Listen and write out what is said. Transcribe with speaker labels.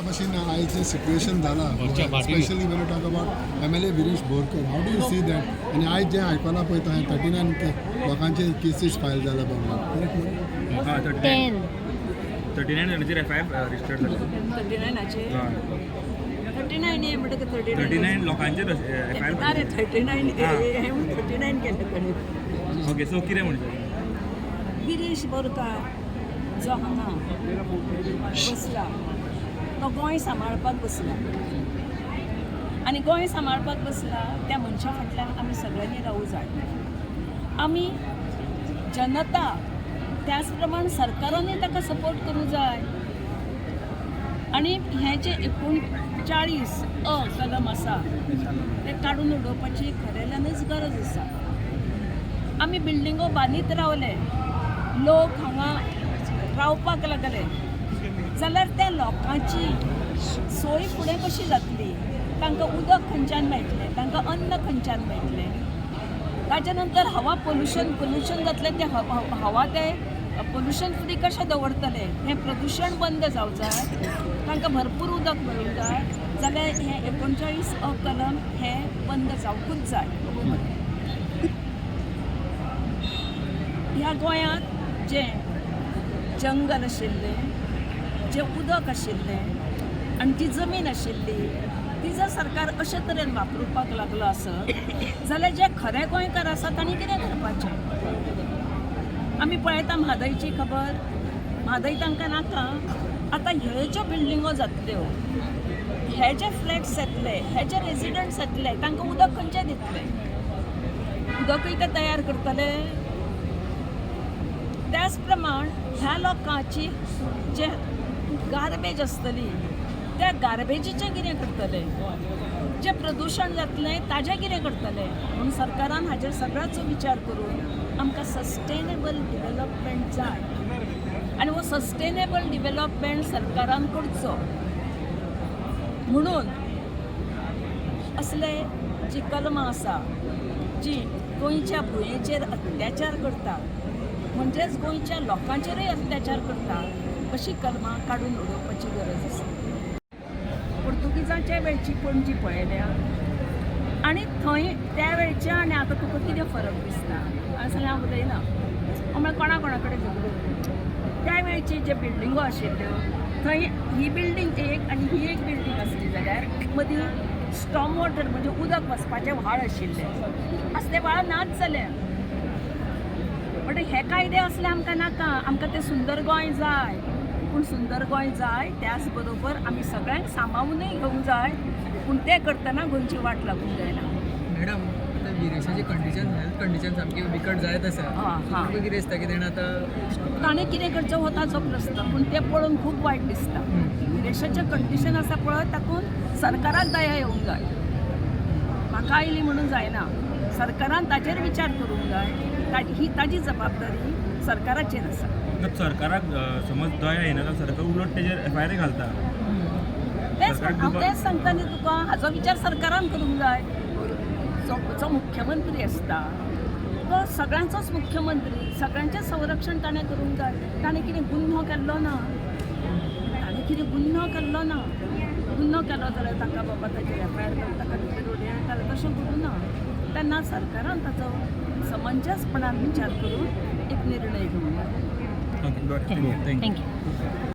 Speaker 1: भाशेन आयज सिच्युएशन जाला specially Wien you talk about MLA Girish Borkar, how do you see that? आनी आयज जें आयकला पळयता हांवें 39 लोकांचे केसीस फायल जाला बाबा.
Speaker 2: 39 जाणांचेर FIR रजिस्टर्ड जाले.
Speaker 3: 39 म्हणटा
Speaker 2: 39 लोकांचेर FIR.
Speaker 3: अरे 39 39 केले ताणें.
Speaker 2: ओके, सो कितें म्हणटा?
Speaker 3: गिरीश बोरकार जो हांगा बसला तो गोंय सांबाळपाक बसला आनी गोंय सांबाळपाक बसला त्या मनशा फाटल्यान आमी सगळ्यांनी रावूं जाय. आमी जनता त्याच प्रमाण सरकारानूय ताका सपोर्ट करूं जाय. आनी हें जे 39 कलम आसा ते काडून उडोवपाची खऱ्यानूच गरज आसा. आमी बिल्डिंगो बांदीत रावले, लोक हांगा रावपाक लागले जाल्यार त्या लोकांची सोय फुडें कशी जातली? तांकां उदक खंयच्यान मेळटलें, तांकां अन्न खंयच्यान मेळटलें? ताच्या नंतर हवा पोल्युशन जातलें, तें हवा ते पोल्युशन फ्री कशें दवरतले? हें प्रदूशण बंद जावं जाय, तांकां भरपूर उदक मेळूंक जाय जाल्यार हें 39 कलम हें बंद जावंकूच जाय. ह्या गोंयांत जें जंगल आशिल्लें, जें उदक आशिल्लें आनी जी जमीन आशिल्ली ती जर सरकार अशे तरेन वापरपाक लागलो आसत जाल्यार जे खरे गोंयकार आसा तांणी कितें करपाचें? आमी पळयता म्हादयची खबर, म्हादय तांकां नाका. आतां ह्यो ज्यो बिल्डिंगो जातल्यो, हे जे फ्लॅट्स येतले, हे जे रेजिडंट्स येतले, तांकां उदक खंयचें दितले? उदकूय ते तयार करतले? त्याच प्रमाण ह्या लोकांची जे गार्बेज आसतली त्या गार्बेजीचें कितें करतले? जे प्रदूशण जातलें ताजें कितें करतले? म्हणून सरकारान हाजेर सगळ्याचो विचार करून आमकां सस्टेनेबल डिवेलपमेंट जाय आनी हो सस्टेनेबल डिवेलपमेंट सरकारान करचो. म्हणून असले जी कलमां आसा जी गोंयच्या भुंयेचेर अत्याचार करता, म्हणजेच गोंयच्या लोकांचेरूय अत्याचार करता, अशी कलमां काडून उडोवपाची गरज आसा. पुर्तुगीजांचे वेळची पणजी पळयल्या आनी थंय त्या वेळच्या आनी आतां तुका कितें फरक दिसता? हांवें सांगलें हांव उलयना, म्हळ्यार कोणा कडेन झगडूं. त्या वेळची जे बिल्डिंगो आशिल्ल्यो थंय ही बिल्डींग एक आनी ही एक बिल्डींग आसली जाल्यार मदीं स्टॉम वॉटर म्हणजे उदक वचपाचें व्हाळ आशिल्लें. असले व्हाळ नाच जाले. बट हे कायदे असले आमकां नाका. आमकां तें सुंदर गोंय जाय, पूण सुंदर गोंय जाय त्याच बरोबर आमी सगळ्यांक सांबाळूनय घेवंक जाय, पूण तें करतना गोंयची वाट लागूंक जायना.
Speaker 4: मॅडम, आतां गिरीशाची कंडिशन, हेल्थ कंडिशन सामकी बिकट जायत आसा. तुमकां कितें दिसता की ताणें आतां
Speaker 3: ताणें कितें करचें हो ताचो प्रस्न, पूण तें पळोवन खूब वायट दिसता. गिरीशाचें कंडिशन आसा पळय तातूंत सरकाराक दया येवंक जाय. म्हाका आयली म्हणून जायना. सरकारान ताचेर विचार करूंक जाय. ही ताजी जबाबदारी सरकाराचेर आसा.
Speaker 2: सरकाराक समज दया येना जाल्यार सरकार उलट तेजेर FIR घालता.
Speaker 3: हांव तेंच सांगता न्ही तुका, हाचो विचार सरकारान करूंक जाय. जो मुख्यमंत्री आसता तो सगळ्यांचोच मुख्यमंत्री, सगळ्यांचें संरक्षण ताणें करूंक जाय. ताणें कितें गुन्हो केल्लो ना, गुन्हो केलो जाल्यार ताका बाबा ताचेर FIR घालता, ताका भितर उडयता, तशें करूं ना. तेन्ना सरकारान ताचो समंजसपणान विचार करून एक निर्णय घेवंक जाय.
Speaker 2: Okay, thank you.